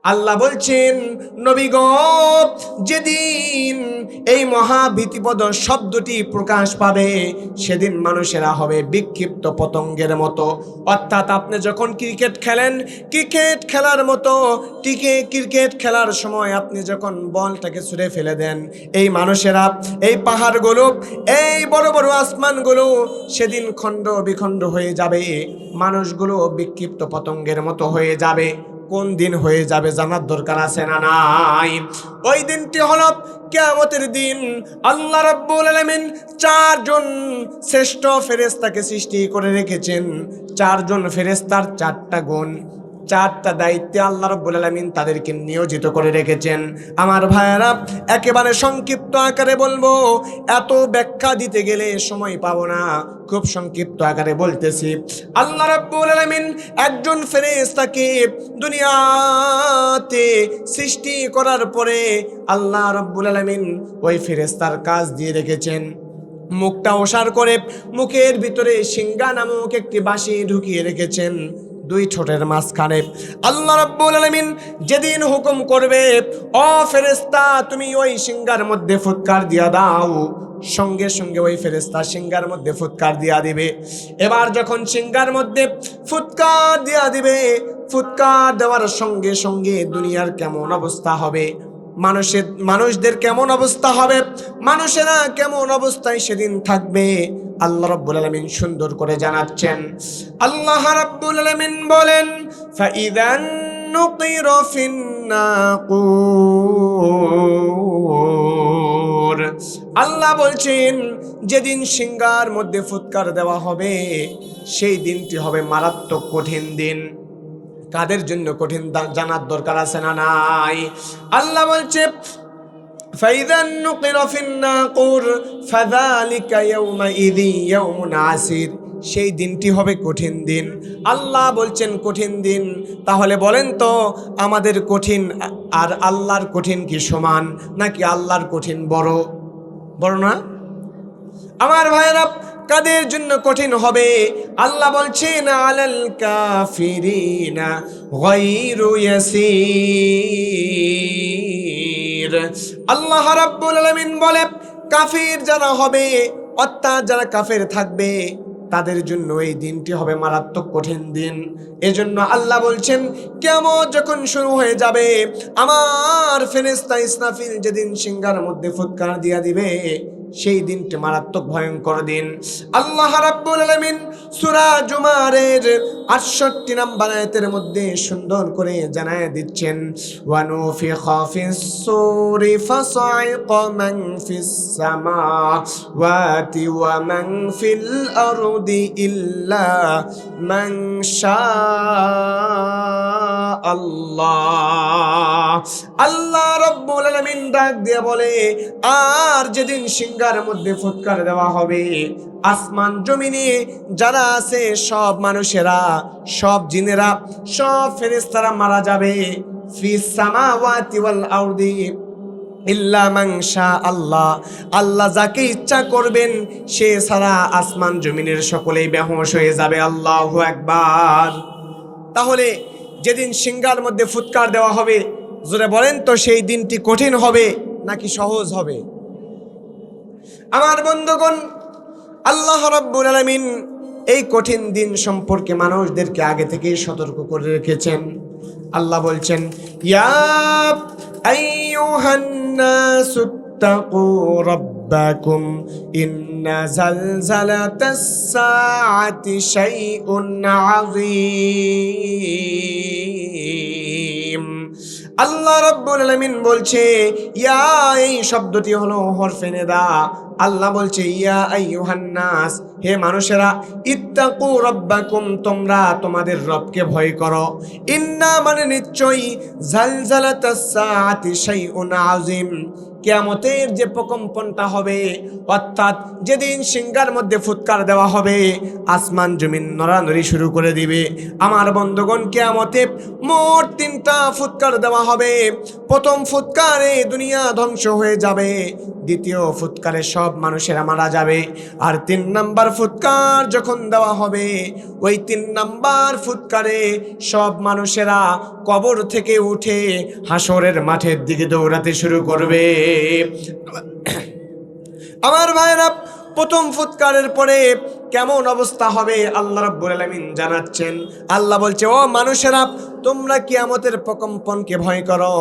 আল্লাহ বলছেন, নবী গো, যেদিন এই মহাভীতিপদ শব্দটি প্রকাশ পাবে সেদিন মানুষেরা হবে বিক্ষিপ্ত পতঙ্গের মতো। অর্থাৎ আপনি যখন ক্রিকেট খেলেন, ক্রিকেট খেলার মতো ক্রিকেট খেলার সময় আপনি যখন বলটাকে ছুঁড়ে ফেলে দেন, এই মানুষেরা, এই পাহাড়গুলো, এই বড় বড় আসমানগুলো সেদিন খণ্ড বিখণ্ড হয়ে যাবে, মানুষগুলো বিক্ষিপ্ত পতঙ্গের মতো হয়ে যাবে। কোন দিন হয়ে যাবে জানার দরকার আছে না নাই? ওই দিনটি হলো কিয়ামতের দিন। আল্লাহ রাব্বুল আলামিন চারজন শ্রেষ্ঠ ফেরেশতাকে সৃষ্টি করে রেখেছেন। চারজন ফেরেশতার চারটা গুণ, চারটা দায়িত্বে আল্লাহ রাব্বুল আলামিন তাদেরকে নিয়োজিত করে রেখেছেন। আমার ভাইয়েরা, একেবারে সংক্ষিপ্ত আকারে বলবো, এত ব্যাখ্যা দিতে গেলে সময় পাবো না, খুব সংক্ষিপ্ত আকারে বলতেছি। আল্লাহ রাব্বুল আলামিন একজন ফেরেশতাকে দুনিয়াতে সৃষ্টি করার পরে আল্লাহ রাব্বুল আলামিন ওই ফেরেশতার কাজ দিয়ে রেখেছেন, মুখটা ওসার করে মুখের ভিতরে সিংহা নামক একটি বাঁশি ঢুকিয়ে রেখেছেন দুই ঠোঁটের মাঝখানে। আল্লাহ রাব্বুল আলামিন যেদিন হুকুম করবে, ও ফেরেশতা তুমি ওই সিংহার মধ্যে ফুৎকার দিয়া দাও, সঙ্গে সঙ্গে ওই ফেরেশতা সিংহার মধ্যে ফুৎকার দিয়া দিবে। এবার যখন সিংহার মধ্যে ফুৎকার দিয়া দিবে, ফুৎকার দেওয়ার সঙ্গে সঙ্গে দুনিয়ার কেমন অবস্থা হবে, মানুষদের কেমন অবস্থা হবে, মানুষেরা কেমন অবস্থায় সেদিন থাকবে, আল্লাহ রাব্বুল আলামিন সুন্দর করে জানাচ্ছেন। আল্লাহ রাব্বুল আলামিন বলেন, ফাইযান নুকিরা ফিন নাকুর। আল্লাহ বলছেন, যেদিন সিংহার মধ্যে ফুৎকার দেওয়া হবে সেই দিনটি হবে মারাত্মক কঠিন দিন। কাদের জন্য কঠিন জানার দরকার আছে না নাই? আল্লাহ বলছে, ফাইযান নুকিরা ফিন নাকুর ফাযালিকা ইয়াউমাইযি ইয়াউমুন আসির। সেই দিনটি হবে কঠিন দিন। আল্লাহ বলছেন কঠিন দিন। তাহলে বলেন তো, আমাদের কঠিন আর আল্লাহর কঠিন কি সমান, নাকি আল্লাহর কঠিন বড়? বড় না? আমার ভাইরা, কাদের জন্য কঠিন হবে? আল্লাহ বলছেন, আলাল কাফিরিনা গায়রু ইয়াসির। আল্লাহ রাব্বুল আলামিন বলে, কাফির যারা হবে, অর্থাৎ যারা কাফের থাকবে, তাদের জন্য এই দিনটি হবে মারাত্মক কঠিন দিন। এজন্য আল্লাহ বলছেন, কিয়ামত যখন শুরু হয়ে যাবে, আমার ফেরেশতা ইসরাফিল যেদিন সিংহার মধ্যে ফুৎকার দিয়া দিবে, সেই দিনটি মারাত্মক ভয়ঙ্কর দিন। আল্লাহ রাব্বুল আলামিন সূরা জুমারের ৬৮ নম্বর আয়াতের মধ্যে সুন্দর করে জানায় দিচ্ছেন, ওয়া নুফিখা ফিস সূরি ফাসাইকা মান ফিস সামাওয়াতি ওয়া মান ফিল আরদি ইল্লা মান শাআল্লাহ। আল্লাহ রাব্বুল আলামিন ডাক দিয়ে বলে, আর যেদিন সিংহার মধ্যে ফুৎকার দেওয়া হবে, আসমান জমিনে যারা আছে সব মানুষেরা, সব জিনেরা, সব ফেরেশতারা মারা যাবে। ফিস সামাওয়াতি ওয়াল আরদি ইল্লা মান শাআল্লাহ। আল্লাহ যাকে ইচ্ছা করবেন সে ছাড়া আসমান জমিনের সকলেই বেহুঁশ হয়ে যাবে। আল্লাহু আকবার। তাহলে যেদিন সিংহার মধ্যে ফুৎকার দেওয়া হবে, জোরে বলেন তো, সেই দিনটি কঠিন হবে নাকি সহজ হবে? আমার বন্ধুগণ, আল্লাহ রাব্বুল আলামিন এই কঠিন দিন সম্পর্কে মানুষদেরকে আগে থেকেই সতর্ক করে রেখেছেন। আল্লাহ বলছেন, ইয়া আইয়ুহান নাসুত্তাকু রাব্বাকুম ইন্না জালজালাতাস সাআতি শাইউন আযীম। আল্লাহ রাব্বুল আলামিন বলছে, ইয়া, এই শব্দটি হলো হরফে নিদা। আল্লাহ বলছে, ইয়া আইয়ুহান নাস, হে মানুষেরা, ইত্তাকু রাব্বাকুম, তোমরা তোমাদের রবকে ভয় করো। ইন্না, মানে নিশ্চয়ই, জালজালাতাস সাআতি শাইউন আযীম, কিয়ামতের যে প্রকম্পনটা হবে, অর্থাৎ যেদিন সিংহার মধ্যে ফুৎকার দেওয়া হবে, আসমান জমিন নড়ানড়ি শুরু করে দিবে। আমার বন্ধুগণ, কিয়ামতে মোট 3টা ফুৎকার দেওয়া হবে। প্রথম ফুৎকারে দুনিয়া ধ্বংস হয়ে যাবে, দ্বিতীয় ফুৎকারে সব মানুষেরা মারা যাবে, আর 3 নাম্বার ফুৎকার যখন দেওয়া হবে, ওই 3 নাম্বার ফুৎকারে সব মানুষেরা কবর থেকে উঠে হাসরের মাঠের দিকে দৌড়াতে শুরু করবে। আমার ভাইরা, প্রথম ফুৎকারের পরে কেমন অবস্থা হবে আল্লাহ রাব্বুল আলামিন জানাচ্ছেন। আল্লাহ বলছে, ও মানুষেরা, তোমরা কিয়ামতের প্রকম্পনকে ভয় করো।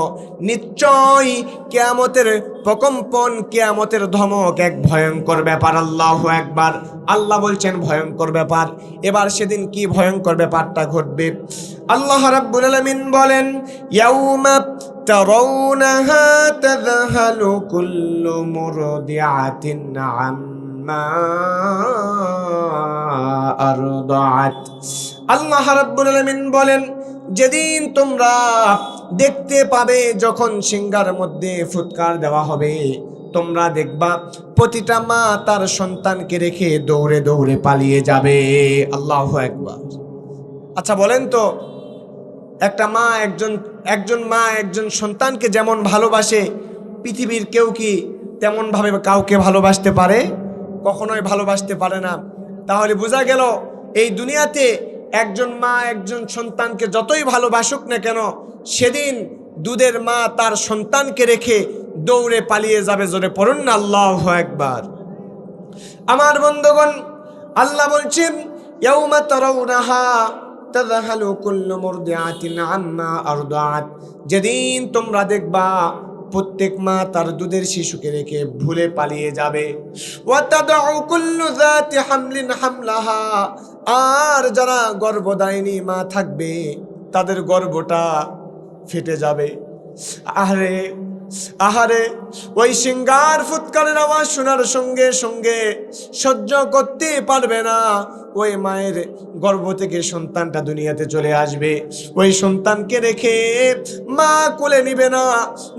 নিশ্চয় কিয়ামতের প্রকম্পন, কিয়ামতের ধমক এক ভয়ঙ্কর ব্যাপার। আল্লাহু আকবার। আল্লাহ বলছেন ভয়ঙ্কর ব্যাপার। এবার সেদিন কি ভয়ঙ্কর ব্যাপারটা ঘটবে? আল্লাহ রাব্বুল আলামিন বলেন, ইয়াউমা তারাউনাহা তাযহালু কুল্লু মুরদিআতিন আম্মা আরদাআত। আল্লাহ রাব্বুল আলামিন বলেন, যেদিন তোমরা দেখতে পাবে, যখন সিংহার মধ্যে ফুৎকার দেওয়া হবে, তোমরা দেখবা প্রতিটা মা তার সন্তানকে রেখে দৌড়ে দৌড়ে পালিয়ে যাবে। আল্লাহু আকবার। আচ্ছা বলেন তো, একটা মা একজন মা একজন সন্তানকে যেমন ভালোবাসে, পৃথিবীর কেউ কি তেমন ভাবে কাউকে ভালোবাসতে পারে? কখনোই ভালোবাসতে পারে না। তাহলে বোঝা গেল, এই দুনিয়াতে একজন মা একজন সন্তানকে যতই ভালোবাসুক না কেন, সেদিন দুধের মা তার সন্তানকে রেখে দৌড়ে পালিয়ে যাবে। জোরে পড়ুন না আল্লাহু আকবার। আমার বন্ধুগণ, আল্লাহ বলছেন, ইয়াউমা তারাউনাহা তাযহালু কুল্লু মুরদিআতিন আম্মা আরদাআত। যেদিন তোমরা দেখবা প্রত্যেক মা তার দুধের শিশুকে রেখে ভুলে পালিয়ে যাবে। ওয়া তাদউ কুল্লু যাতি হামলিন হামলাহা। আর যারা গর্ভধারিণী মা থাকবে, তাদের গর্ভটা ফেটে যাবে। আহারে আহারে, ওই সিংহার ফুৎকারের আওয়াজ শোনার সঙ্গে সঙ্গে সহ্য করতে পারবে না। ওই মায়ের গর্ভ থেকে সন্তানটা দুনিয়াতে চলে আসবে। ওই সন্তানকে রেখে মা কোলে নিবে না।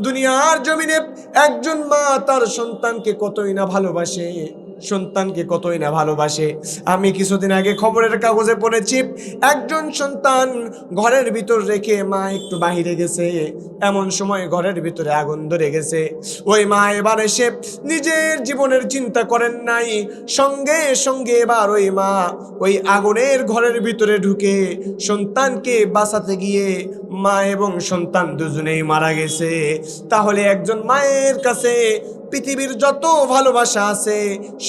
দুনিয়ার জমিনে একজন মা তার সন্তানকে কতই না ভালোবাসে, সন্তানকে কতই না ভালোবাসে। আমি কিছুদিন আগে খবরের কাগজে পড়েছি, একজন সন্তান ঘরের ভিতর রেখে মা একটু বাহিরে গেছে, এমন সময় ঘরের ভিতরে আগুন ধরে গেছে। ওই মা এবার এসে নিজের জীবনের চিন্তা করেন নাই, সঙ্গে সঙ্গে এবার ওই মা ওই আগুনের ঘরের ভিতরে ঢুকে সন্তানকে বাঁচাতে গিয়ে মা এবং সন্তান দুজনেই মারা গেছে। তাহলে একজন মায়ের কাছে পৃথিবীর যত ভালোবাসা আছে,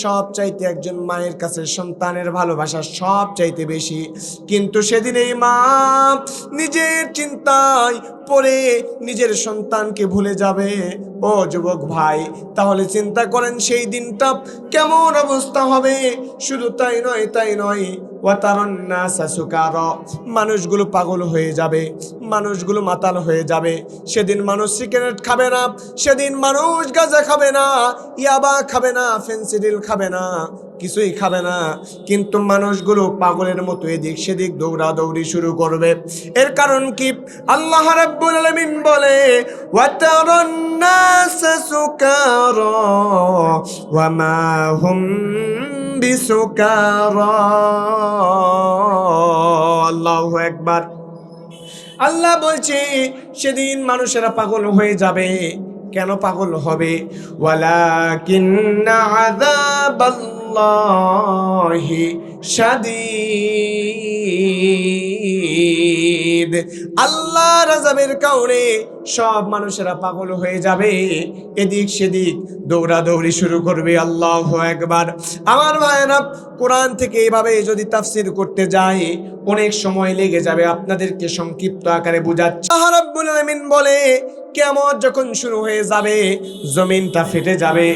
সব চাইতে একজন মায়ের কাছে সন্তানের ভালোবাসা সব চাইতে বেশি। কিন্তু সেদিন এই মা নিজের চিন্তায় পড়ে নিজের সন্তানকে ভুলে যাবে। ও যুবক ভাই, তাহলে চিন্তা করেন সেই দিনটা কেমন অবস্থা হবে। শুধু তাই নয়, ওয়াতারান্নাসা সুকারা, মানুষগুলো পাগল হয়ে যাবে, মানুষগুলো মাতাল হয়ে যাবে। সেদিন মানুষ সিগারেট খাবে না, সেদিন মানুষ গাঁজা খাবে না, ইয়াবা খাবে না, ফেন্সিডিল খাবে না, কিছুই খাবে না। কিন্তু মানুষগুলো পাগলের মতো এদিক সেদিক দৌড়াদৌড়ি শুরু করবে। এর কারণ কি? আল্লাহ রাব্বুল আলামিন বলে, ওয়াতারান্নাসা সুকারা ওয়া মা হুম বিসুকারা। আল্লাহু আকবার। আল্লাহ বলছে, সেদিন মানুষেরা পাগল হয়ে যাবে। কেন পাগল হবে? ওয়ালাকিন্না আযাবাল্লাহি শাদীদ। আল্লাহর আযাবের কারণে সব মানুষেরা পাগল হয়ে যাবে, এদিক সেদিক দৌড়াদৌড়ি শুরু করবে। আল্লাহু আকবার। আমার ভাইরা, কোরআন থেকে এভাবে যদি তাফসীর করতে যাই অনেক সময় লেগে যাবে, আপনাদেরকে সংক্ষিপ্ত আকারে বোঝাচ্ছি। আল্লাহ রাব্বুল আলামিন বলে, কিয়ামত যখন শুরু হয়ে যাবে, জমিনটা ফেটে যাবে।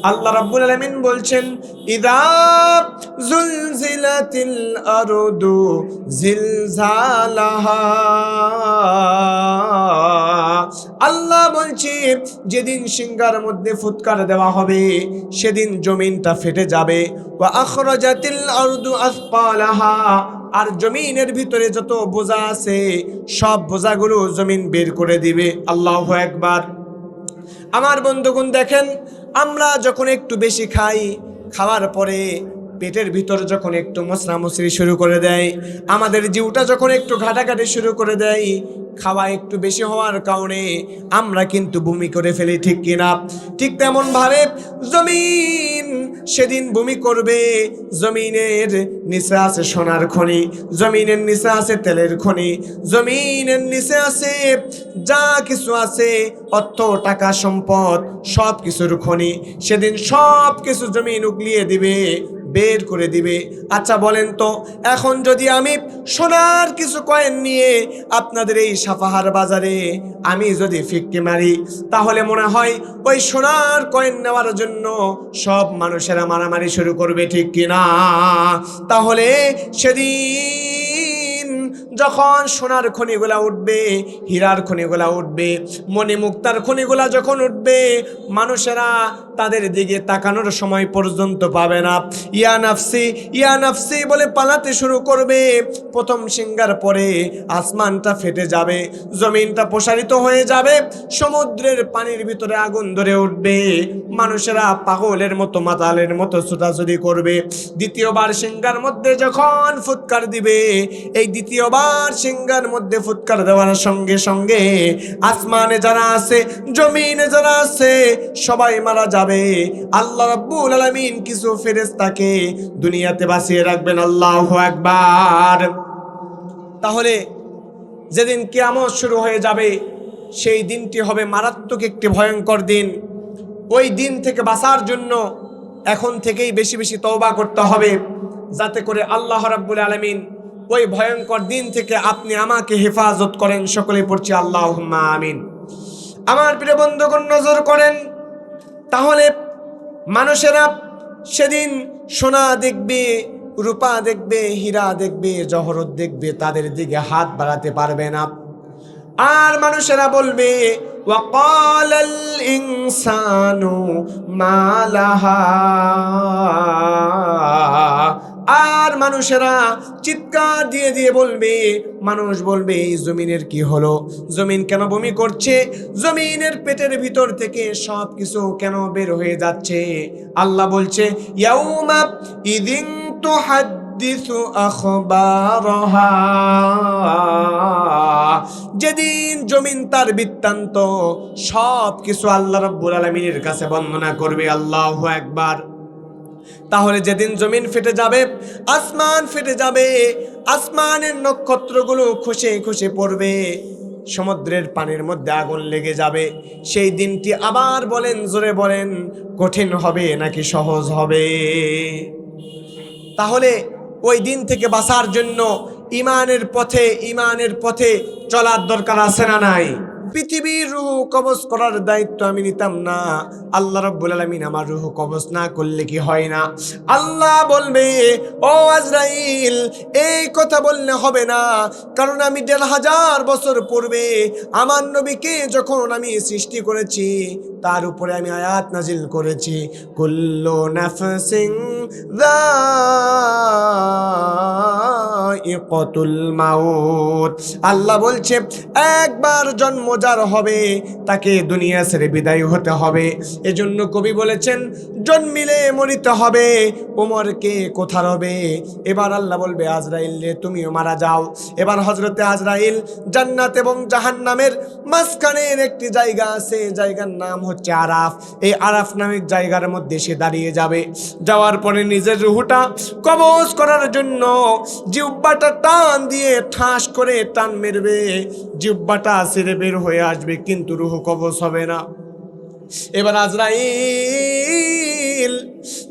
আল্লাহ রাব্বুল আলামিন বলছেন, ইযা যুলজিলাতিল আরদু জিলজালাহা। আল্লাহ বলছে, যেদিন সিংহার মধ্যে ফুৎকার দেওয়া হবে, সেদিন জমিনটা ফেটে যাবে। ওয়া আখরাজাতিল আরদু আসফালাহা। আর জমিনের ভিতরে যত বোঝা আছে, সব বোঝাগুলো জমিন বের করে দিবে। আল্লাহু আকবার। আমার বন্ধুগণ দেখেন, আমরা যখন একটু বেশি খাই, খাওয়ার পরে পেটের ভিতর যখন একটু মশরামশরি শুরু করে দেয়, আমাদের জিউটা যখন একটু ঘাটাঘাটি শুরু করে দেয়, খাওয়া একটু বেশি হওয়ার কারণে আমরা কিন্তু বমি করে ফেলি, ঠিক কিনা? ঠিক তেমন ভাবে জমিন সেদিন বমি করবে। জমিনের নিচে আছে সোনার খনি, জমিনের নিচে আছে তেলের খনি, জমিনের নিচে আছে যা কিছু আছে, অর্থ টাকা সম্পদ সব কিছুর খনি। সেদিন সব কিছু জমিন উগলিয়ে দিবে, বের করে দিবে। আচ্ছা বলেন তো, এখন যদি আমি সোনার কিছু কয়েন নিয়ে আপনাদের এই সাফাহার বাজারে আমি যদি ফিক্কি মারি, তাহলে মনে হয় ওই সোনার কয়েন নেওয়ার জন্য সব মানুষেরা মারামারি শুরু করবে, ঠিক কিনা? তাহলে সেদিন যখন সোনার খনিগুলা উঠবে, হীরার খনিগুলা উঠবে, মণিমুক্তার খনিগুলা যখন উঠবে, মানুষেরা তাদের দিকে তাকানোর সময় পর্যন্ত পাবে না। ইয়া নাফসি ইয়া নাফসি বলে পালাতে শুরু করবে। প্রথম সিঙ্গার পরে আসমানটা ফেটে যাবে, জমিনটা প্রসারিত হয়ে যাবে, সমুদ্রের পানির ভিতরে আগুন ধরে উঠবে, মানুষেরা পাগলের মতো মাতালের মতো ছোটাছুটি করবে। দ্বিতীয়বার সিঙ্গার মধ্যে যখন ফুৎকার দিবে, এই দ্বিতীয়বার সিঙ্গার মধ্যে ফুৎকার দেওয়ার সঙ্গে সঙ্গে আসমানে যারা আছে, জমিনে যারা আছে, সবাই মারা যাবে। আল্লাহ রাব্বুল আলামিন কিছু ফেরেশতাকে দুনিয়াতে বাঁচিয়ে রাখবেন। আল্লাহু আকবার। তাহলে যেদিন কিয়ামত শুরু হয়ে যাবে, সেই দিনটি হবে মারাত্মক একটি ভয়ঙ্কর দিন। ওই দিন থেকে বাঁচার জন্য এখন থেকেই বেশি বেশি তওবা করতে হবে, যাতে করে আল্লাহ রাব্বুল আলামিন ওই ভয়ঙ্কর দিন থেকে আপনি আমাকে হেফাজত করেন। সকলে পড়ছি আল্লাহুম্মা আমিন। আমার প্রিয় বন্ধুগণ, নজর করেন, তাহলে মানুষেরা সেদিন সোনা দেখবে, রূপা দেখবে, হীরা দেখবে, জহরত দেখবে, তাদের দিকে হাত বাড়াতে পারবে না। আর মানুষেরা বলবে ওয়াকালাল ইনসানু মা লাহা। আর মানুষেরা চিৎকার দিয়ে দিয়ে বলবে, মানুষ বলবে এই জমিনের কি হলো, জমিন কেন বমি করছে, জমিনের পেটের ভিতর থেকে সব কিছু কেন বের হয়ে যাচ্ছে। আল্লাহ বলছে ইয়াউমা ইদিন তুহাদ্দিসু আখবারহা, যেদিন জমিন তার বৃত্তান্ত সব কিছু আল্লাহ রাব্বুল আলামিনের কাছে বর্ণনা করবে। আল্লাহু আকবার। তাহলে যেদিন জমিন ফেটে যাবে, আসমান ফেটে যাবে, আসমানের নক্ষত্রগুলো খসে খসে পড়বে, সমুদ্রের পানির মধ্যে আগুন লেগে যাবে, সেই দিনটি আবার বলেন, জোরে বলেন, কঠিন হবে নাকি সহজ হবে? তাহলে ওই দিন থেকে বাঁচার জন্য ইমানের পথে চলার দরকার আছে না নাই? পৃথিবীর রূহ কবজ করার দায়িত্ব আমি নিতাম না, আল্লাহ রাব্বুল আলামিন আমার রূহ কবজ না করলে কি হয় না? আল্লাহ বলবে ও আজরাইল, এই কথা বললে হবে না, কারণ আমি ১৫০০ বছর পূর্বে আমার নবীকে যখন আমি সৃষ্টি করেছি, তার উপরে আমি আয়াত নাজিল করেছি, কুল্লু নাফসিন যায়িকাতুল মাউত। আল্লাহ বলছে একবার জন্ম যার হবে তাকে দুনিয়া ছেড়ে বিদায় হতে হবে। এজন্য কবি বলেছেন জন্মিলে মরিতে হবে, ওমরকে কোথা রবে। এবার আল্লাহ বলবে আজরাইল রে তুমিও মারা যাও। এবার হযরতে আজরাইল জান্নাত এবং জাহান্নামের মাঝখানের একটি জায়গা আছে, জায়গার নাম হচ্ছে আরাফ। এই আরাফ নামের জায়গার মধ্যে সে দাঁড়িয়ে যাবে। যাওয়ার পরে নিজের রূহটা কবজ করার জন্য জিহ্বাটা টান দিয়ে ঠাস করে টান মেরবে, জিহ্বাটা ছেড়ে বের হয়ে আসবে, কিন্তু রূহ কবজ হবে না। এবার আজরাইল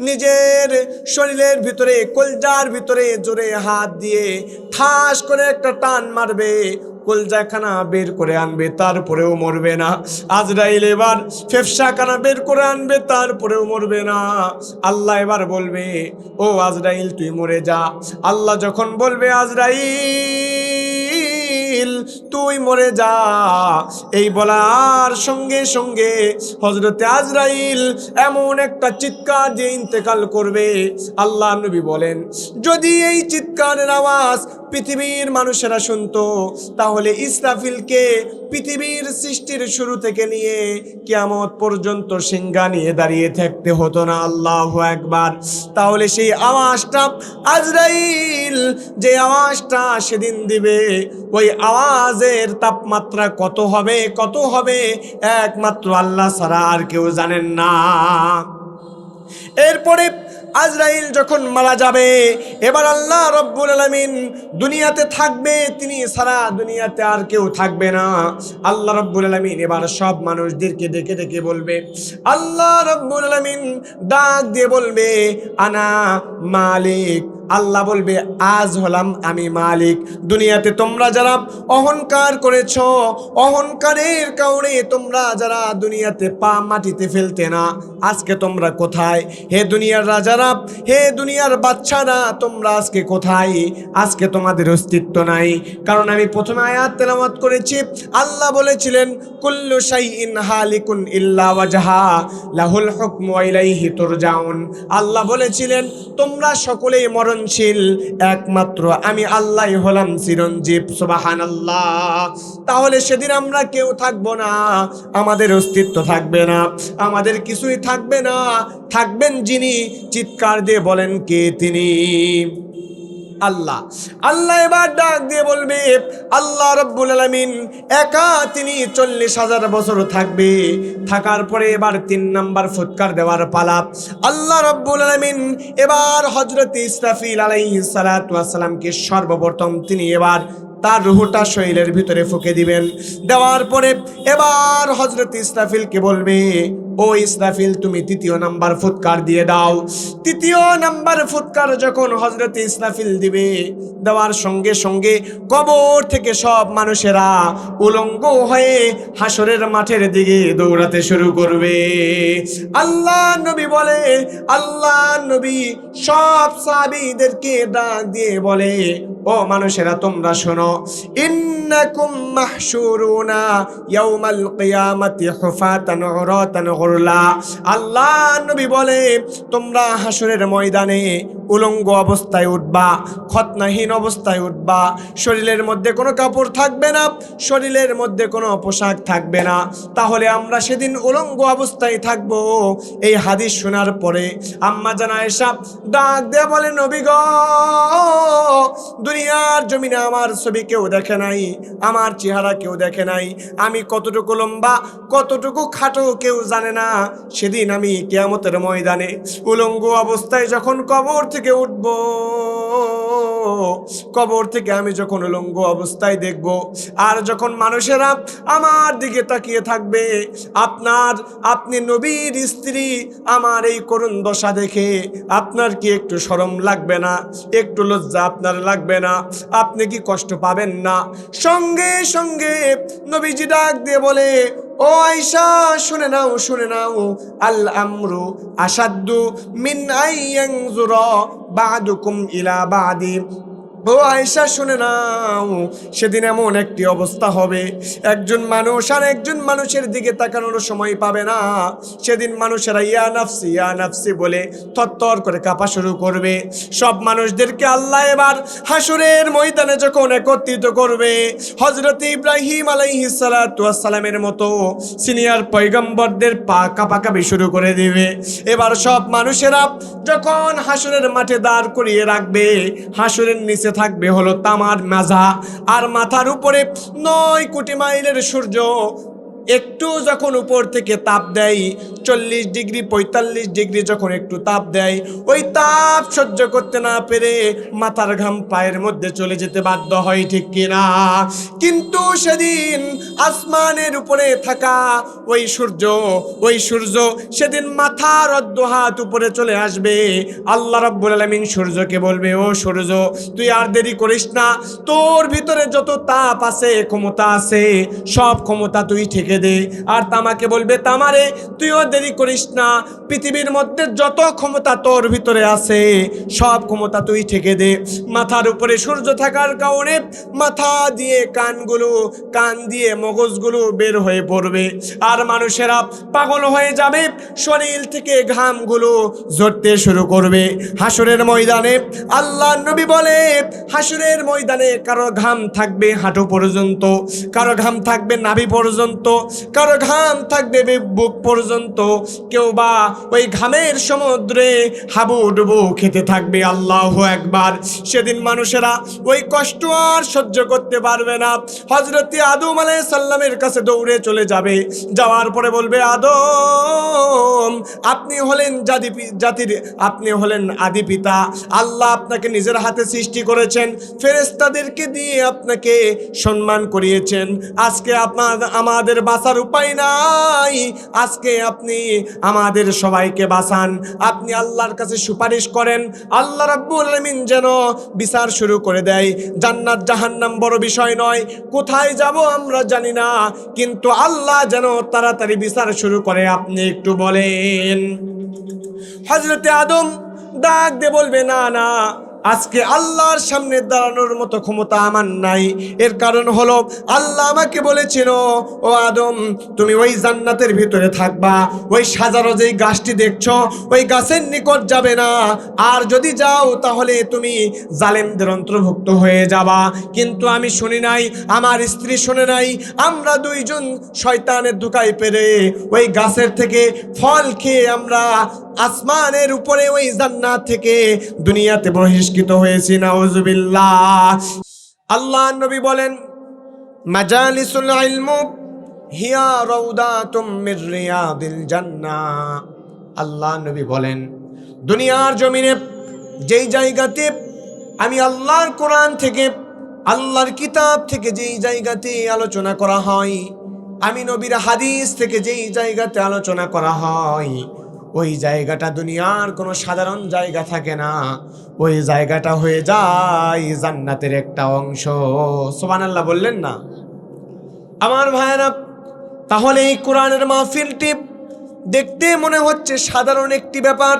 নিজের শরীরের ভিতরে, কলজার ভিতরে জোরে হাত দিয়ে ঠাস করে একটা টান মারবে, কলজাখানা বের করে আনবে, তারপরেও মরবে না। আজরাইল এবার ফেফসাখানা বের করে আনবে, তারপরেও মরবে না। আল্লাহ এবার বলবে ও আজরাইল তুই মরে যা। আল্লাহ যখন বলবে আজরাইল আজরাইল তুই মরে যা। এই বলার সঙ্গে সঙ্গে হযরতে আজরাইল এমন একটা চিৎকার দিয়ে ইন্তেকাল করবে। আল্লাহ নবী বলেন, যদি এই চিৎকারের আওয়াজ পৃথিবীর মানুষেরা শুনতো, তাহলে ইসরাফিলকে পৃথিবীর সৃষ্টির শুরু থেকে নিয়ে কিয়ামত পর্যন্ত সিংহা নিয়ে দাঁড়িয়ে থাকতে হতো না। আল্লাহু আকবার। তাহলে সেই আওয়াজটা আজরাইল যে আওয়াজটা সেদিন দিবে, ওই আওয়াজের তাপমাত্রা কত হবে, কত হবে একমাত্র আল্লাহ ছাড়া আর কেউ জানেন না। এরপরে আজরাইল যখন মারা যাবে, এবার আল্লাহ রব্বুল আলামিন দুনিয়াতে থাকবে, তিনি সারা দুনিয়াতে আর কেউ থাকবে না। আল্লাহ রব্বুল আলামিন এবার সব মানুষদেরকে ডেকে ডেকে বলবে, আল্লাহ রব্বুল আলামিন ডাক দিয়ে বলবে, আনা মালিক। আল্লাহ বলবে, আজ হলাম আমি মালিক। দুনিয়াতে তোমরা যারা অহংকার করেছ, অহংকারের কারণে তোমরা যারা দুনিয়াতে পা মাটিতে ফেলতে না, আজকে তোমরা কোথায়? হে দুনিয়ার রাজারা, হে দুনিয়ার বাচ্চারা, তোমরা আজকে কোথায়? আজকে তোমাদের অস্তিত্ব নাই। কারণ আমি প্রথমে আয়াত তেলাওয়াত করেছি, আল্লাহ বলেছিলেন, কুল্লু শাইইন হালিকুন ইল্লা ওয়াজহা লাহুল হুকমু ওয়া ইলাইহি তুরজাউন। আল্লাহ বলেছিলেন, তোমরা সকলেই মরণশীল, একমাত্র আমি আল্লাহ হলাম চিরঞ্জীব। সুবহানাল্লাহ। তাহলে সেদিন আমরা কেউ থাকবো না, আমাদের অস্তিত্ব থাকবে না, আমাদের কিছুই থাকবে না। থাকবেন যিনি, চিৎকার দিয়ে বলেন কে তিনি? আল্লাহ। আল্লাহ এবার ডাক দিয়ে বলবে, আল্লাহ রব্বুল আলামিন একা তিনি 40,000 বছর থাকবে। থাকার পরে এবার 3 নাম্বার ফুৎকার দেওয়ার পালা। আল্লাহ রব্বুল আলামিন এবার হযরত ইসরাফিল আলাইহিস সালাতু ওয়াস সালামকে সর্বপ্রথম তিনি এবার তার রূহটা শরীরের ভিতরে ফুঁকে দিবেন। দেওয়ার পরে এবার হযরত ইসরাফিলকে বলবে, ও ইসরাফিল তুমি 3য় নাম্বার ফুৎকার দিয়ে দাও। 3য় নাম্বার ফুৎকার যখন হযরত ইসরাফিল দিবে, দেওয়ার সঙ্গে সঙ্গে কবর থেকে সব মানুষেরা উলঙ্গ হয়ে হাসরের মাঠের দিকে দৌড়াতে শুরু করবে। আল্লাহ নবী বলে, আল্লাহ নবী সব সাহাবীদেরকে ডাক দিয়ে বলে, ও মানুষেরা তোমরা শোনো, ইন্নাকুম মাহশুরুনা ইয়াউমাল কিয়ামাতি হুফাতান উরাতান গুরলা। আল্লাহ নবী বলে, তোমরা হাসরের ময়দানে উলঙ্গ অবস্থায় উঠবা, খতনাহীন অবস্থায় উঠবা। শরীরের মধ্যে কোনো কাপড় থাকবে না, শরীরের মধ্যে কোনো পোশাক থাকবে না। তাহলে আমরা সেদিন উলঙ্গ অবস্থায় থাকব। এই হাদিস শোনার পরে আম্মা জান আয়েশা ডাক দিয়ে বলে, নবী গো, দুনিয়ার জমিনে আমার ছবি কেউ দেখে নাই, আমার চেহারা কেউ দেখে নাই, আমি কতটুকু লম্বা কতটুকু খাটো কেউ জানে না। সেদিন আমি কিয়ামতের ময়দানে উলঙ্গ অবস্থায় যখন কবর থেকে উঠব, কবর থেকে আমি যখন উলঙ্গ অবস্থায় দেখব, আর যখন মানুষেরা আমার দিকে তাকিয়ে থাকবে, আপনি নবীর স্ত্রী আমার এই করুণ দশা দেখে আপনার কি একটু শরম লাগবে না? একটু লজ্জা আপনার লাগবে না? আপনি কি কষ্ট পাবেন না? সঙ্গে সঙ্গে নবীজি ডাক দিয়ে বলে, ও আয়েশা শুনে নাও, শুনে নাও, আল আমরু আসাদ্দু মিন আইয়ানজুরা বা'দুকুম ইলা বা'দি। ও আয়েশা শুনে নাও, সেদিন এমন একটি অবস্থা হবে, একজন মানুষ আর একজন মানুষের দিকে তাকানোর সময় পাবে না। সেদিন মানুষেরা ইয়া নাফসি ইয়া নাফসি বলে থরথর করে কাঁপা শুরু করবে। সব মানুষদেরকে আল্লাহ এবার হাসরের ময়দানে যখন একত্রিত করবে, হযরত ইব্রাহিম আলাইহিস সালাতু ওয়াস সালামের মতো সিনিয়র পয়গম্বরদের পা কাঁপাকাঁপি শুরু করে দিবে। এবার সব মানুষেরা যখন হাসরের মাঠে দাঁড় করিয়ে রাখবে, হাসরের নিচে থাকবে হলো তামার মাজা, আর মাথার উপরে 9 কোটি মাইলের সূর্য। একটু যখন উপর থেকে তাপ দেয়, 40 ডিগ্রি 45 ডিগ্রি যখন একটু তাপ দেয়, ওই তাপ সহ্য করতে না পেরে মাথার ঘাম পায়ের মধ্যে চলে যেতে বাধ্য হয়, ঠিক কিনা? কিন্তু সেদিন আসমানের উপরে থাকা ওই সূর্য সেদিন মাথার অর্ধ হাত উপরে চলে আসবে। আল্লাহ রাব্বুল আলামিন সূর্যকে বলবে, ও সূর্য তুই আর দেরি করিস না, তোর ভিতরে যত তাপ আছে, ক্ষমতা আছে, সব ক্ষমতা তুই থেকে ঠেকে দে। আর তামাকে বলবে, তামারে তুইও দেরি করিস না, পৃথিবীর মধ্যে যত ক্ষমতা তোর ভিতরে আছে সব ক্ষমতা তুই ঠেকে দে। মাথার উপরে সূর্য থাকার কারণে মাথা দিয়ে কান দিয়ে মগজগুলো বের হয়ে পড়বে, আর মানুষেরা পাগল হয়ে যাবে, শরীর থেকে ঘামগুলো ঝরতে শুরু করবে। হাসরের ময়দানে আল্লাহ নবী বলে, হাসরের ময়দানে কারো ঘাম থাকবে হাঁটু পর্যন্ত, কারো ঘাম থাকবে নাভি পর্যন্ত, কারো ঘাম থাকবে বুক পর্যন্ত, কেউ বা ওই ঘামের সমুদ্রে হাবুডুবু খেতে থাকবে। আল্লাহু আকবার। সেদিন মানুষেরা ওই কষ্ট আর সহ্য করতে পারবে না। হযরত আদম আলাইহিস সালামের কাছে দৌড়ে চলে যাবে, যাওয়ার পরে বলবে, আদম আপনি হলেন আপনি হলেন আদি পিতা, আল্লাহ আপনাকে নিজের হাতে সৃষ্টি করেছেন, ফেরেশতাদেরকে দিয়ে আপনাকে সম্মান করিয়েছেন, আজকে আমাদের বাঁচার উপায় নাই, আজকে আপনি আমাদের সবাইকে বাঁচান, আপনি আল্লাহর কাছে সুপারিশ করেন, আল্লাহ রাব্বুল আলামিন যেন বিচার শুরু করে দেয়। জান্নাত জাহান্নাম বড় বিষয় নয়, কোথায় যাব আমরা জানি না, কিন্তু আল্লাহ যেন তাড়াতাড়ি বিচার শুরু করে, আপনি একটু বলেন। হযরতে আদম ডাক দিয়ে বলবে, না না, আজকে আল্লাহর সামনে দাঁড়ানোর মতো ক্ষমতা আমার নাই। এর কারণ হলো আল্লাহ আমাকে বলেছিল, ও আদম তুমি ওই জান্নাতের ভিতরে থাকবা, ওই সাজানো যেই গাছটি দেখছো ওই গাছের নিকট যাবে না, আর যদি যাও তাহলে তুমি জালেমদের অন্তর্ভুক্ত হয়ে যাবা। কিন্তু আমি শুনি নাই, আমার স্ত্রী শুনে নাই, আমরা দুইজন শয়তানের ধোঁকায় পেরে ওই গাছের থেকে ফল খেয়ে আমরা আসমানের উপরে ওই জান্নাত থেকে দুনিয়াতে বহিষ্কৃত হয়েছি। নাউজুবিল্লাহ। আল্লাহ নবী বলেন, মাজালিসুল ইলম হিয়া রাউদাতুম মির রিয়াদিল জান্নাহ। আল্লাহ নবী বলেন, দুনিয়ার জমিনে যেই জায়গাতে আমি আল্লাহর কোরআন থেকে, আল্লাহর কিতাব থেকে যেই জায়গাতে আলোচনা করা হয়, আমি নবীর হাদিস থেকে যেই জায়গাতে আলোচনা করা হয়, ওই জায়গাটা দুনিয়ার কোনো সাধারণ জায়গা থাকে না, ওই জায়গাটা হয়ে যায় জান্নাতের একটা অংশ। সুবহানাল্লাহ বললেন না আমার ভাইয়েরা? তাহলে এই কোরআনের মাহফিলটি দেখতে মনে হচ্ছে সাধারণ একটি ব্যাপার,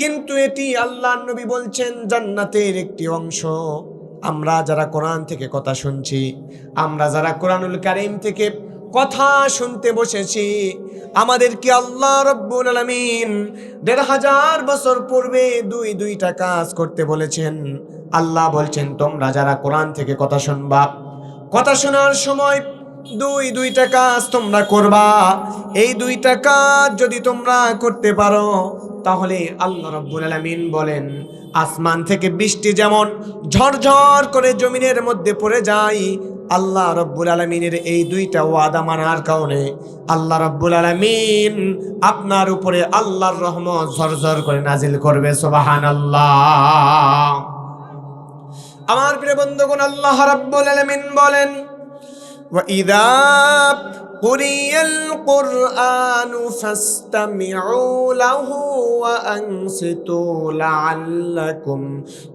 কিন্তু এটি আল্লাহর নবী বলছেন জান্নাতের একটি অংশ। আমরা যারা কোরআন থেকে কথা শুনছি, আমরা যারা কোরআনুল কারীম থেকে কথা শুনতে বসেছি, আমাদের কি আল্লাহ রাব্বুল আলামিন ১৫০০ বছর পূর্বে দুইটা কাজ করতে বলেছেন। আল্লাহ বলছেন, তোমরা যারা কোরআন থেকে কথা শুনবা, কথা শোনার সময় দুইটা কাজ তোমরা করবা। এই দুইটা কাজ যদি তোমরা করতে পারো, তাহলে আল্লাহ রাব্বুল আলামিন বলেন, আসমান থেকে বৃষ্টি যেমন ঝরঝর করে জমিনের মধ্যে পড়ে যায়, আল্লাহ রাব্বুল আলামিনের এই দুইটা ওয়াদা মানার কারণে আল্লাহ রাব্বুল আলামিন আপনার উপরে আল্লাহর রহমত ঝরঝর করে নাজিল করবে। সুবহানাল্লাহ। আমার প্রিয় বন্ধুগণ, আল্লাহ রাব্বুল আলামিন বলেন, ওয়াইদা কুরিয়াল কুরআনু ফাসতামিউ লাহু ওয়া আনসিতু লাআল্লাকুম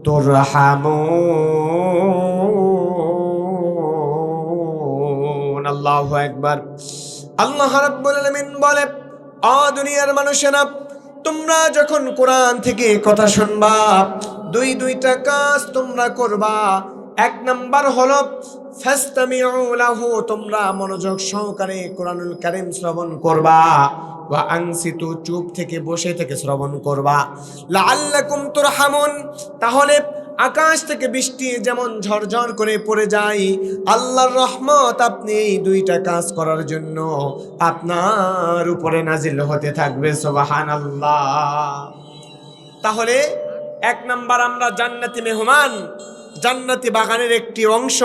তুরহামুন। আল্লাহু আকবার। আল্লাহ রাব্বুল আলামিন বলে, ও দুনিয়ার মানুষেরা, তোমরা যখন কোরআন থেকে কথা শুনবা, দুইটা কাজ তোমরা করবা। এক নাম্বার হলো ফাসতামিউ লাহু, তোমরা মনোযোগ সহকারে কোরআনুল কারীম শ্রবণ করবা। ওয়া আনসিতু, চুপ থেকে বসে থেকে শ্রবণ করবা। লাআল্লাকুম তুরহামুন, তাহলে আকাশ থেকে বৃষ্টি যেমন ঝরঝর করে পড়ে যায়, আল্লাহর রহমত আপনি এই দুইটা কাজ করার জন্য আপনার উপরে নাজিল হতে থাকবে। সুবহানাল্লাহ। তাহলে এক নাম্বার আমরা জান্নাতি মেহমান, জান্নাতি বাগানের একটি অংশ।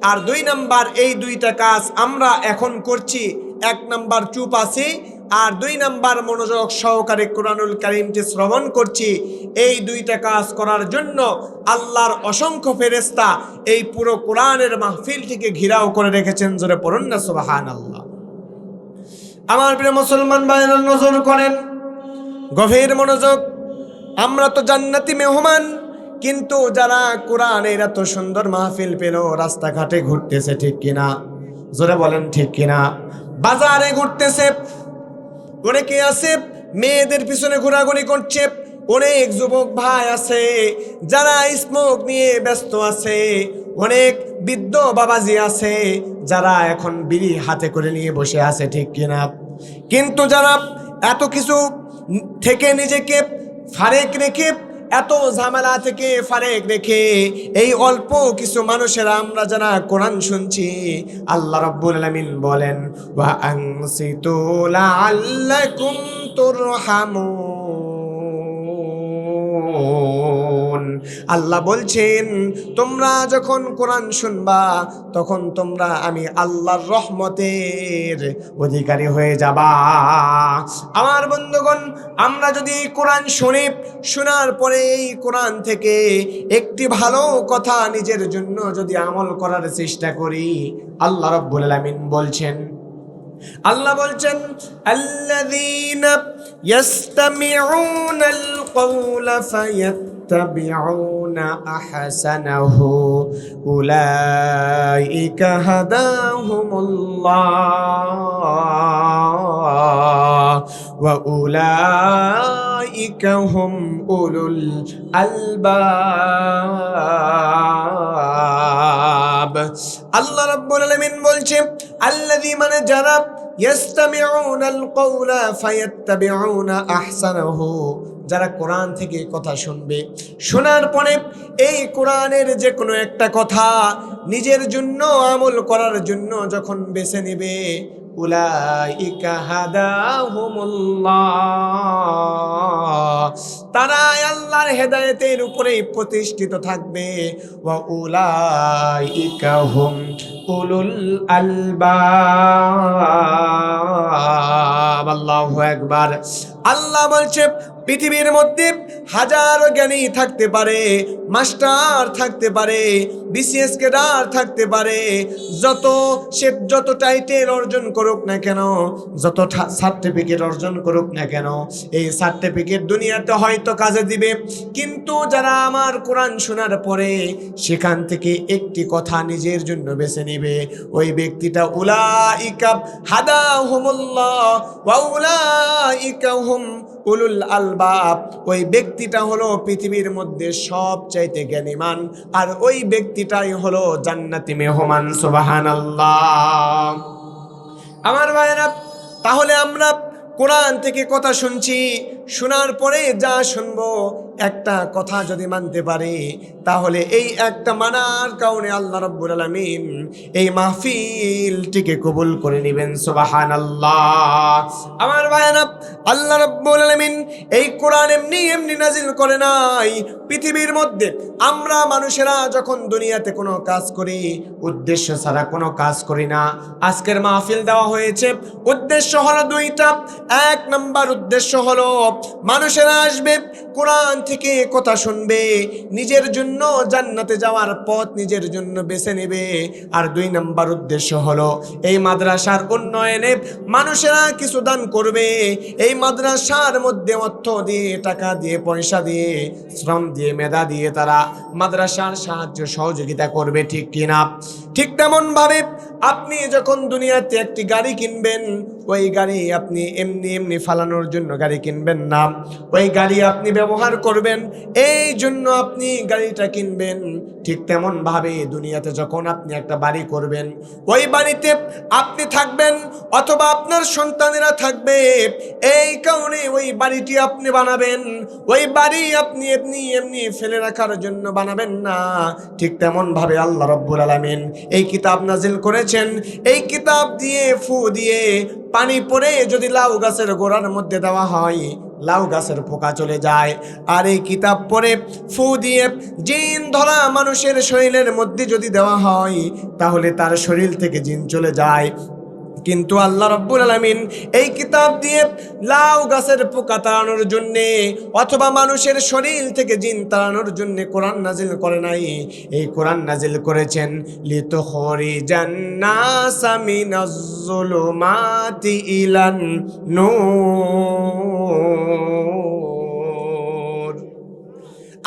আর দুই নাম্বার, এই দুইটা কাজ আমরা এখন করছি। এক নাম্বার চুপ আছি, আর দুই নাম্বার মনোযোগ সহকারে কোরআনুল কারীমটি শ্রবণ করছি। এই দুইটা কাজ করার জন্য আল্লাহর অসংখ্য ফেরেশতা এই পুরো কোরআনের মাহফিলটিকে ঘিরাও করে রেখেছেন। জোরে পড়ুন না সুবহানাল্লাহ। আমার প্রিয় মুসলমান ভাইরা, নজর করেন, গভীর মনোযোগ। আমরা তো জান্নাতি মেহমান, কিন্তু যারা কোরআনের এত সুন্দর মাহফিল পেল, রাস্তাঘাটে ঘুরতেছে, ঠিক কিনা? জোরে বলেন ঠিক কিনা? বাজারে ঘুরতেছে, অনেকে আছে মেয়েদের পিছনে ঘোরাঘুরি করছে, অনেক যুবক ভাই আছে যারা স্মোক নিয়ে ব্যস্ত আছে, অনেক বৃদ্ধ বাবাজি আছে যারা এখন বিড়ি হাতে করে নিয়ে বসে আছে, ঠিক কিনা? কিন্তু যারা এত কিছু থেকে নিজেকে ফারেক রেখে, এত ঝামেলা থেকে ফারেক রেখে, এই অল্প কিছু মানুষেরা আমরা যারা কোরআন শুনছি, আল্লাহ রাব্বুল আলামিন বলেন ওয়া আনসিতু লাআল্লাকুম তুরহামুন। আল্লাহ বলছেন তোমরা যখন কোরআন শুনবা তখন তোমরা আমি আল্লাহর রহমতের অধিকারী হয়ে যাবা। আমার বন্ধুগণ, আমরা যদি কোরআন শুনি, শোনার পরে এই কোরআন থেকে একটি ভালো কথা নিজের জন্য যদি আমল করার চেষ্টা করি, আল্লাহ রাব্বুল আলামিন বলছেন, আল্লাহ বলছেন আল্লাযীনা ইয়াসতামিউনাল কওলা ফায়াত্তাবিউনা আহসানাহু উলাইকা হাদাহুমুল্লাহ ওয়া উলাইকা হুম উলুল আলবাব। আল্লাহ রাব্বুল আলামিন বলছেন আল্লাযী মানে যারা ইয়াসতামিউনাল কওলা ফায়াত্তাবিউনা আহসানাহু, যারা কোরআন থেকে কথা শুনবে, শোনার পরে এই কোরআনের যে কোনো একটা কথা নিজের জন্য আমল করার জন্য যখন বেছে নেবে, উলাইকা হাদাহুমুল্লাহ, তারা আল্লাহর হেদায়েতের উপরেই প্রতিষ্ঠিত থাকবে। ওয়া উলাইকা হুম উলুল আলবাব। আল্লাহু আকবার। আল্লাহ বলছে পৃথিবীর মধ্যে হাজারো জ্ঞানী থাকতে পারে, মাস্টার থাকতে পারে, বিসিএস ক্যাডার থাকতে পারে, যত টাইটেল অর্জন করুক না কেন, যত সার্টিফিকেট অর্জন করুক না কেন, এই সার্টিফিকেট দুনিয়াতে হয়তো কাজে দিবে, কিন্তু যারা আমার কোরআন শোনার পরে সেখান থেকে একটি কথা নিজের জন্য বেছে নিবে, ওই ব্যক্তিটা উলাইকা হাদাহুমুল্লাহ ওয়া উলাইকা হুম উলুল আলবাব, ওই ব্যক্তিটা হলো পৃথিবীর মধ্যে সবচাইতে জ্ঞানীমান, আর ওই ব্যক্তিটাই হলো জান্নাতি মেহমান। সুবহানাল্লাহ। আমার ভাইরা, তাহলে আমরা কোরআন থেকে কথা শুনছি, শোনার পরে যা শুনবো একটা কথা যদি মানতে পারি, তাহলে এই একটা মানার কারণে আল্লাহ রাব্বুল আলামিন এই মাহফিলটিকে কবুল করে নেবেন। সুবহানাল্লাহ। আমার ভাইরা, আল্লাহ রাব্বুল আলামিন এই কোরআন এমনি নাজিল করে নাই। পৃথিবীর মধ্যে আমরা মানুষেরা যখন দুনিয়াতে কোনো কাজ করি, উদ্দেশ্য ছাড়া কোনো কাজ করি না। আজকের মাহফিল দেওয়া হয়েছে, উদ্দেশ্য হলো দুইটা। এক নাম্বার উদ্দেশ্য হলো মানুষেরা আসবে, কোরআন থেকে কথা শুনবে, নিজের জন্য জান্নাতে যাওয়ার পথ নিজের জন্য বেছে নেবে। আর দুই নাম্বার উদ্দেশ্য হলো এই মাদ্রাসার উন্নয়নে মানুষেরা কিছু দান করবে, এই মাদ্রাসার মধ্যে অর্থ দিয়ে, টাকা দিয়ে, পয়সা দিয়ে, শ্রম দিয়ে, মেধা দিয়ে তারা মাদ্রাসার সাহায্য সহযোগিতা করবে, ঠিক কিনা? ঠিক তেমন ভাবে আপনি যখন দুনিয়াতে একটি গাড়ি কিনবেন, ওই গাড়ি আপনি এমনি ফালানোর জন্য গাড়ি কিনবেন না, ওই গাড়ি আপনি ব্যবহার করবেন, এই জন্য আপনি গাড়িটা কিনবেন। ঠিক তেমন ভাবে দুনিয়াতে যখন আপনি একটা বাড়ি করবেন, ওই বাড়িতে আপনি থাকবেন অথবা আপনার সন্তানেরা থাকবে, এই কারণে ওই বাড়িটি আপনি বানাবেন। ওই বাড়ি আপনি এমনি ফেলে রাখার জন্য বানাবেন না। ঠিক তেমন ভাবে আল্লাহ রাব্বুল আলামিন এই কিতাব নাজিল করেছেন, এই কিতাব দিয়ে ফু দিয়ে পানি পড়ে যদি লাউ গাছের গোড়ার মধ্যে দেওয়া হয়, লাউ গাছের পোকা চলে যায়। আর এই কিতাব পড়ে ফু দিয়ে জিন ধরা মানুষের শরীরের মধ্যে যদি দেওয়া হয়, তাহলে তার শরীর থেকে জিন চলে যায়। কিন্তু আল্লাহ রাব্বুল আলামিন এই কিতাব দিয়ে লাউ গাছের পোকা তাড়ানোর জন্যে অথবা মানুষের শরীর থেকে জিন তাড়ানোর জন্য কোরআন নাজিল করে নাই। এই কোরআন নাজিল করেছেন লিতুখরিজান নাসা মিনাজ যুলুমাতি ইলান নূর।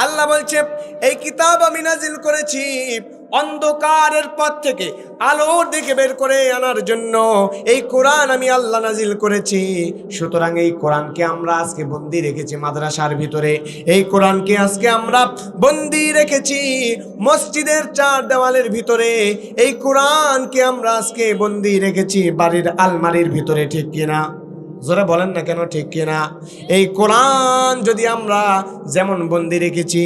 আল্লাহ বলছে এই কিতাব আমি নাজিল করেছি অন্ধকারের পথ থেকে আলোর দিকে বের করে আনার জন্য এই কোরআন আমি আল্লাহ নাজিল করেছি। সুতরাং এই কোরআনকে আমরা আজকে বন্দি রেখেছি মাদ্রাসার ভিতরে, এই কোরআনকে আজকে আমরা বন্দি রেখেছি মসজিদের চার দেওয়ালের ভিতরে, এই কোরআনকে আমরা আজকে বন্দি রেখেছি বাড়ির আলমারির ভিতরে, ঠিক কিনা? জোরে বলেন না কেন ঠিক কিনা? এই কোরআন যদি আমরা যেমন বন্দি রেখেছি,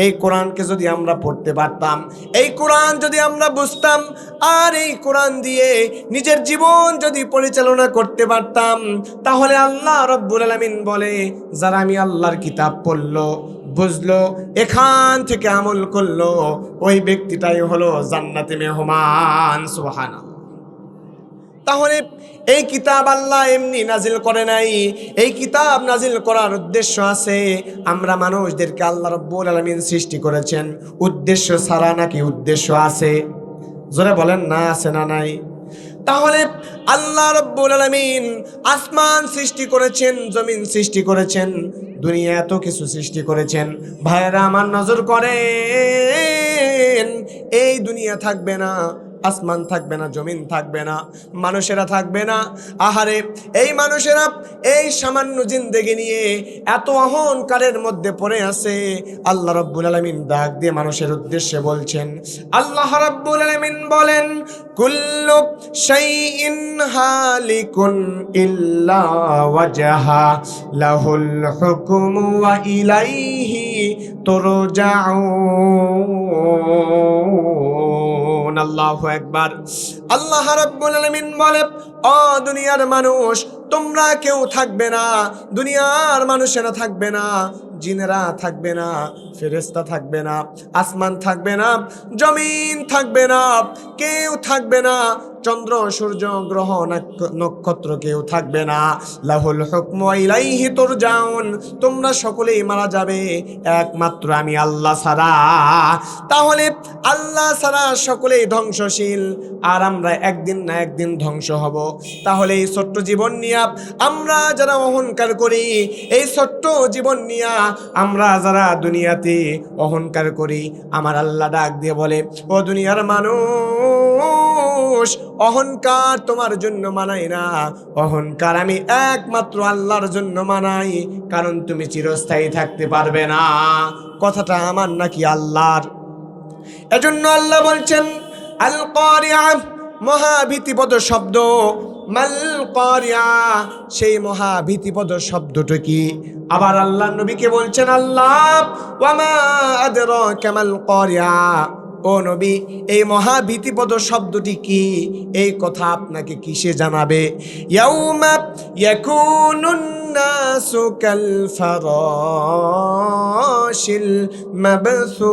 এই কোরআনকে যদি আমরা পড়তে পারতাম, এই কোরআন যদি আমরা বুঝতাম, আর এই কোরআন দিয়ে নিজের জীবন যদি পরিচালনা করতে পারতাম, তাহলে আল্লাহ রাব্বুল আলামিন বলে যারা আমি আল্লাহর কিতাব পড়লো, বুঝলো, এখান থেকে আমল করলো, ওই ব্যক্তিটাই হলো জান্নাতে মেহমান। সুবহানাল্লাহ। তাহলে এই কিতাব আল্লাহ এমনি নাজিল করে নাই, এই কিতাব নাজিল করার উদ্দেশ্য আছে। আমরা মানুষদেরকে আল্লাহ রাব্বুল আলামিন সৃষ্টি করেছেন উদ্দেশ্য ছাড়া, নাকি উদ্দেশ্য আছে? জোরে বলেন না, আছে না নাই? তাহলে আল্লাহ রাব্বুল আলামিন আসমান সৃষ্টি করেছেন, জমিন সৃষ্টি করেছেন, দুনিয়া এত কিছু সৃষ্টি করেছেন। ভাইরা আমার নজর করেন, এই দুনিয়া থাকবে না, আসমান থাকবে না, জমিন থাকবে না, মানুষেরা থাকবে না। আহারে এই মানুষেরা এই সামান্য জিন্দেগি নিয়ে এত অহংকারের মধ্যে পড়ে আছে। আল্লাহ রাব্বুল আলামিন ডাক দিয়ে মানুষের উদ্দেশ্যে বলছেন, আল্লাহ রাব্বুল আলামিন বলেন, কুল্লু শাইইন হালিকুন ইল্লা ওয়াজহা লাহুল হুকমু ওয়া ইলাইহি তুরজাউন। আল্লাহু আকবার। আল্লাহ রাব্বুল আলামিন বলে, ও দুনিয়ার মানুষ, তোমরা কেউ থাকবে না, দুনিয়ার মানুষেরা থাকবে না, জিনেরা থাকবে না, ফেরেশতা থাকবে না, আসমান থাকবে না, জমিন থাকবে না, কেউ থাকবে না, চন্দ্র সূর্য গ্রহ নক্ষত্র কেউ থাকবে না। লাহুল হুকমু ওয়া ইলাইহি তুরজাউন। তোমরা সকলেই মারা যাবে একমাত্র আমি আল্লাহ ছাড়া। তাহলে আল্লাহ ছাড়া সকলেই ধ্বংসশীল, আর আমরা একদিন না একদিন ধ্বংস হব। তাহলে এই ছোট্ট জীবন নিয়ে আমরা যারা অহংকার করি, এই ছোট্ট জীবন নিয়ে আমরা যারা দুনিয়াতে অহংকার করি, আমার আল্লাহ ডাক দিয়ে বলে, ও দুনিয়ার মানুষ, অহংকার তোমার জন্য মানাই না, অহংকার আমি একমাত্র আল্লাহর জন্য মানাই, কারণ তুমি চিরস্থায়ী থাকতে পারবে না। কথাটা আমার নাকি আল্লাহর? এজন্য আল্লাহ বলছেন, আল কারিআ, মহাভীতিপদ শব্দ। মাল কারিআ, সেই মহাভীতিপদ শব্দটা কি? আবার আল্লাহ নবীকে বলছেন, আল্লাহ ওয়া মা আদরাকা মাল কারিআ, ও নবী, এই মহাভীতিপদ শব্দটি কি? এই কথা আপনাকে কিসে জানাবে? ইয়াউমা ইয়াকুনুন নাসু কাল ফারাশিল মাবসুস।